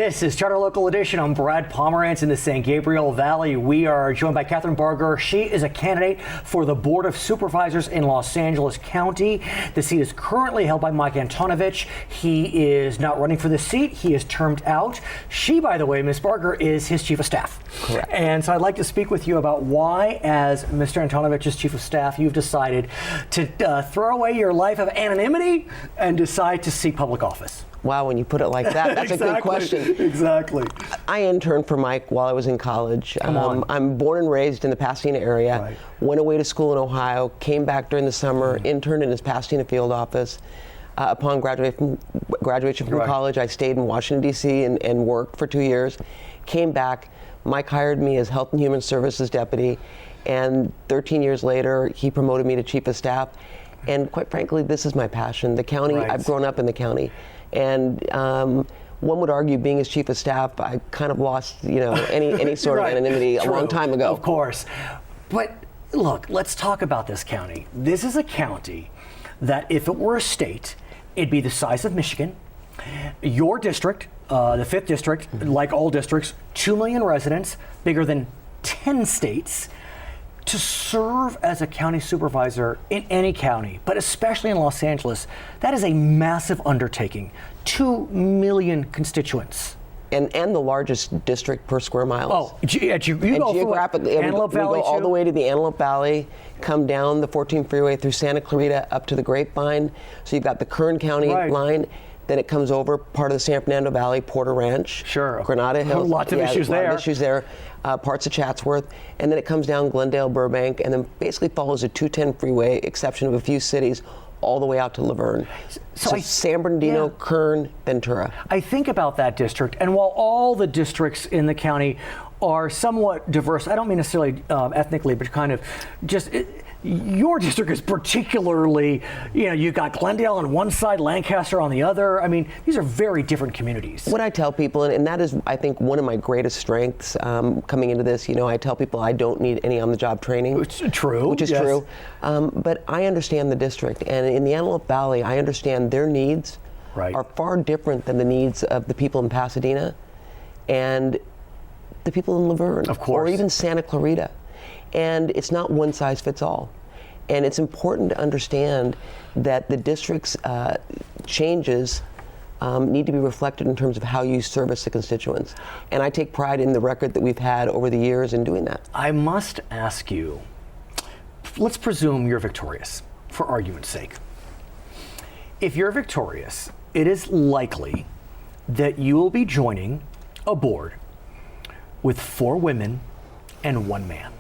This is Charter Local Edition. I'm Brad Pomerance in the San Gabriel Valley. We are joined by Kathryn Barger. She is a candidate for the Board of Supervisors in Los Angeles County. The seat is currently held by Mike Antonovich. He is not running for the seat. He is termed out. She, by the way, Ms. Barger, is his chief of staff. Correct. And so I'd like to speak with you about why, as Mr. Antonovich's chief of staff, you've decided to throw away your life of anonymity and decide to seek public office. Wow, when you put it like that, that's Exactly. a good question. Exactly. I interned for Mike while I was in college. I'm born and raised in the Pasadena area, Right. Went away to school in Ohio, came back during the summer, interned in his Pasadena field office. Upon graduation from Right. college, I stayed in Washington, D.C. and worked for 2 years. Came back, Mike hired me as Health and Human Services Deputy, and 13 years later, he promoted me to Chief of Staff. And quite frankly, this is my passion. The county, Right. I've grown up in the county. And one would argue, being as chief of staff, I kind of lost, any sort Right. of anonymity a True. long time ago. Of course. But look, let's talk about this county. This is a county that if it were a state, it'd be the size of Michigan. Your district, the 5th district, like all districts, 2 million residents, bigger than 10 states. To serve as a county supervisor in any county, but especially in Los Angeles, that is a massive undertaking. 2 million constituents. And the largest district per square miles. Oh, you And go geographically, Antelope we Valley go all too? the way to the Antelope Valley, come down the 14 freeway through Santa Clarita up to the Grapevine. So you've got the Kern County Right. line. Then it comes over part of the San Fernando Valley, Porter Ranch, Sure. Granada Hills. Lots of issues there. Lots of issues there. Parts of Chatsworth, and then it comes down Glendale, Burbank, and then basically follows a 210 freeway, exception of a few cities, all the way out to Laverne. So San Bernardino, yeah. Kern, Ventura. I think about that district, and while all the districts in the county are somewhat diverse, I don't mean necessarily ethnically, but kind of just. Your district is particularly, you've got Glendale on one side, Lancaster on the other. I mean, these are very different communities. What I tell people, and that is, I think, one of my greatest strengths coming into this, I tell people I don't need any on-the-job training. Which is true. Which is yes. true. But I understand the district, and in the Antelope Valley, I understand their needs Right. are far different than the needs of the people in Pasadena and the people in Laverne. Of course. Or even Santa Clarita. And it's not one size fits all. And it's important to understand that the district's changes need to be reflected in terms of how you service the constituents. And I take pride in the record that we've had over the years in doing that. I must ask you, let's presume you're victorious, for argument's sake. If you're victorious, it is likely that you will be joining a board with 4 women and 1 man.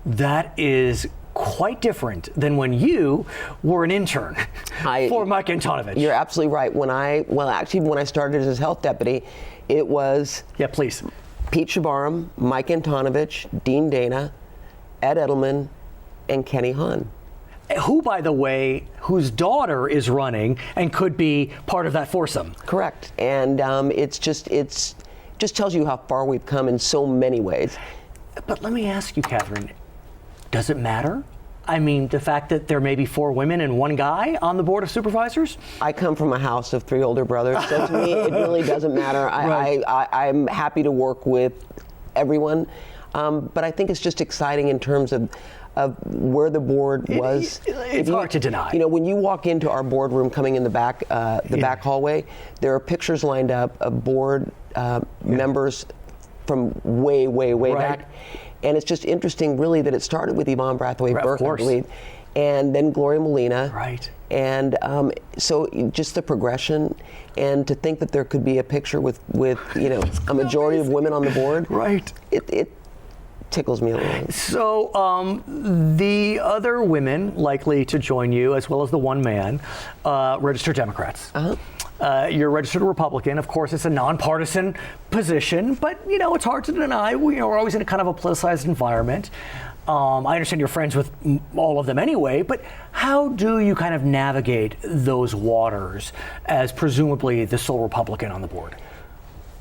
That is quite different than when you were an intern for Mike Antonovich. You're absolutely right. When I started as health deputy, it was Yeah, please. Pete Shabaram, Mike Antonovich, Dean Dana, Ed Edelman, and Kenny Hahn. Who, by the way, whose daughter is running and could be part of that foursome. Correct. And it's just tells you how far we've come in so many ways. But let me ask you, Kathryn, does it matter? I mean, the fact that there may be 4 women and 1 guy on the Board of Supervisors? I come from a house of 3 older brothers, so to me, it really doesn't matter. Right. I'm happy to work with everyone, but I think it's just exciting in terms of where the board was. It's hard to deny. When you walk into our boardroom coming in the back, back hallway, there are pictures lined up of board members from way Right. back. And it's just interesting, really, that it started with Yvonne Brathwaite Burke, I believe, and then Gloria Molina. Right. And so just the progression, and to think that there could be a picture with a majority of women on the board. Right. It tickles me a little. So the other women likely to join you, as well as the 1 man, registered Democrats. You're a registered Republican. Of course, it's a nonpartisan position, but it's hard to deny. We're always in a kind of a politicized environment. I understand you're friends with all of them anyway, but how do you kind of navigate those waters as presumably the sole Republican on the board?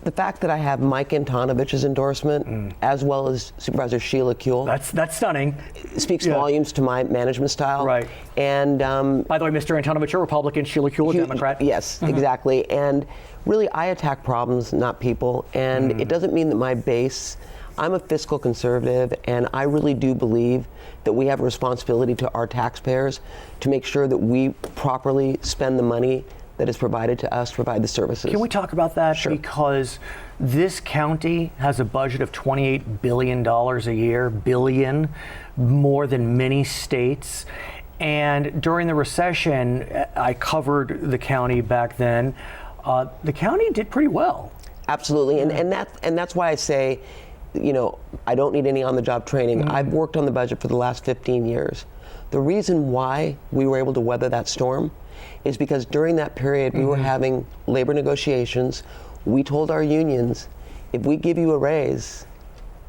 The fact that I have Mike Antonivich's endorsement, as well as Supervisor Sheila Kuehl, That's stunning. speaks volumes to my management style. Right. And by the way, Mr. Antonovich, a Republican, Sheila Kuehl, a Democrat. Yes, exactly. And really, I attack problems, not people. And it doesn't mean that my base. I'm a fiscal conservative, and I really do believe that we have a responsibility to our taxpayers to make sure that we properly spend the money that is provided to us to provide the services. Can we talk about that? Sure. Because this county has a budget of $28 billion a year, billion, more than many states. And during the recession, I covered the county back then. The county did pretty well. Absolutely, and that's why I say, you know, I don't need any on-the-job training. I've worked on the budget for the last 15 years. The reason why we were able to weather that storm is because during that period we were having labor negotiations. We told our unions, if we give you a raise,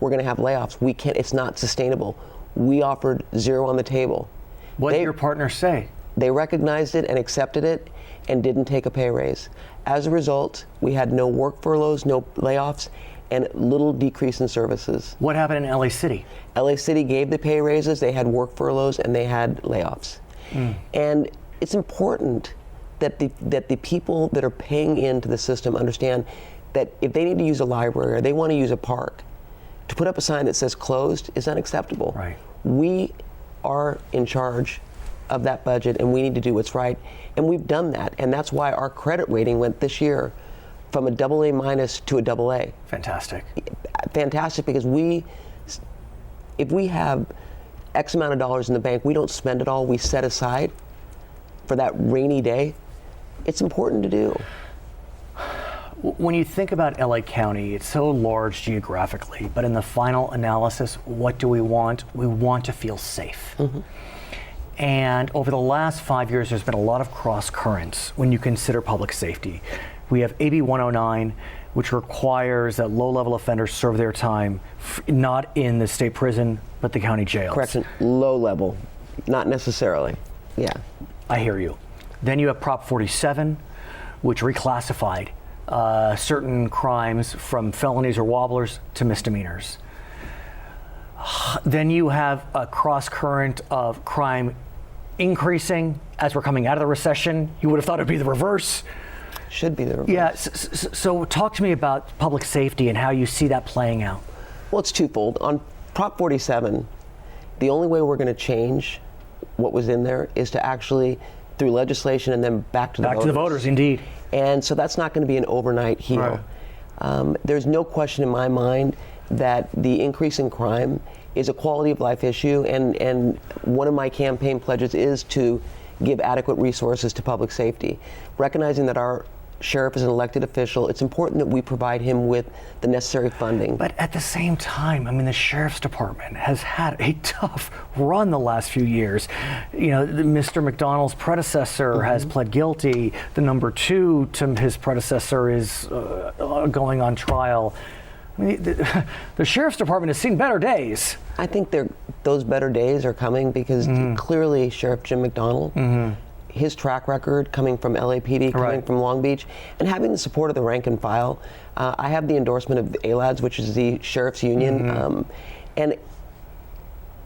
we're going to have layoffs. We can't. It's not sustainable. We offered zero on the table. What did your partners say? They recognized it and accepted it and didn't take a pay raise. As a result, we had no work furloughs, no layoffs, and little decrease in services. What happened in LA City? LA City gave the pay raises, they had work furloughs, and they had layoffs. And it's important that the people that are paying into the system understand that if they need to use a library or they want to use a park, to put up a sign that says closed is unacceptable. Right. We are in charge of that budget, and we need to do what's right. And we've done that, and that's why our credit rating went this year from a AA- to a AA. Fantastic. Fantastic, because if we have X amount of dollars in the bank, we don't spend it all, we set aside for that rainy day. It's important to do. When you think about LA County, it's so large geographically, but in the final analysis, what do we want? We want to feel safe. And over the last 5 years, there's been a lot of cross currents when you consider public safety. We have AB 109, which requires that low-level offenders serve their time not in the state prison, but the county jails. Correction, low level, not necessarily. Yeah. I hear you. Then you have Prop 47, which reclassified certain crimes from felonies or wobblers to misdemeanors. Then you have a cross current of crime increasing as we're coming out of the recession. You would have thought it'd be the reverse. Should be the reverse. Yeah, so talk to me about public safety and how you see that playing out. Well, it's twofold. On Prop 47, the only way we're going to change what was in there is to actually, through legislation and then back to the voters. Back to the voters, indeed. And so that's not going to be an overnight heal. Right. There's no question in my mind that the increase in crime is a quality of life issue, and one of my campaign pledges is to give adequate resources to public safety. Recognizing that our sheriff is an elected official, it's important that we provide him with the necessary funding. But at the same time, I mean, the sheriff's department has had a tough run the last few years. You know, Mr. McDonald's predecessor has pled guilty. The number two to his predecessor is going on trial. I mean, the sheriff's department has seen better days. I think those better days are coming because clearly Sheriff Jim McDonald, his track record coming from LAPD, coming from Long Beach, and having the support of the rank and file. I have the endorsement of ALADS, which is the sheriff's union, and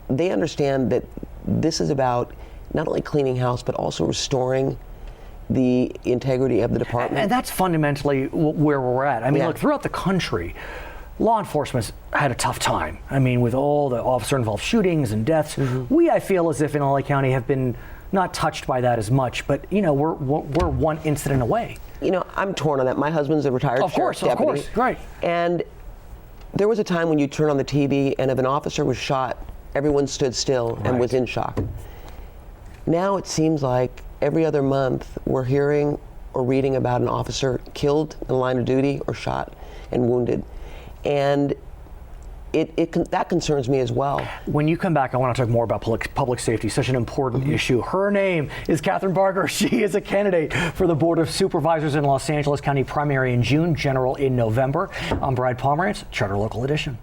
they understand that this is about not only cleaning house, but also restoring the integrity of the department. And that's fundamentally where we're at. I mean, look, throughout the country, law enforcement's had a tough time. I mean, with all the officer-involved shootings and deaths, we, I feel as if in LA County have been not touched by that as much, but you know, we're one incident away. You know, I'm torn on that. My husband's a retired sheriff's deputy. Of course, right. And there was a time when you turn on the TV and if an officer was shot, everyone stood still and was in shock. Now it seems like every other month we're hearing or reading about an officer killed in the line of duty or shot and wounded. And that concerns me as well. When you come back, I want to talk more about public safety, such an important issue. Her name is Kathryn Barger. She is a candidate for the Board of Supervisors in Los Angeles County primary in June, general in November. I'm Brad Pomerance, Charter Local Edition.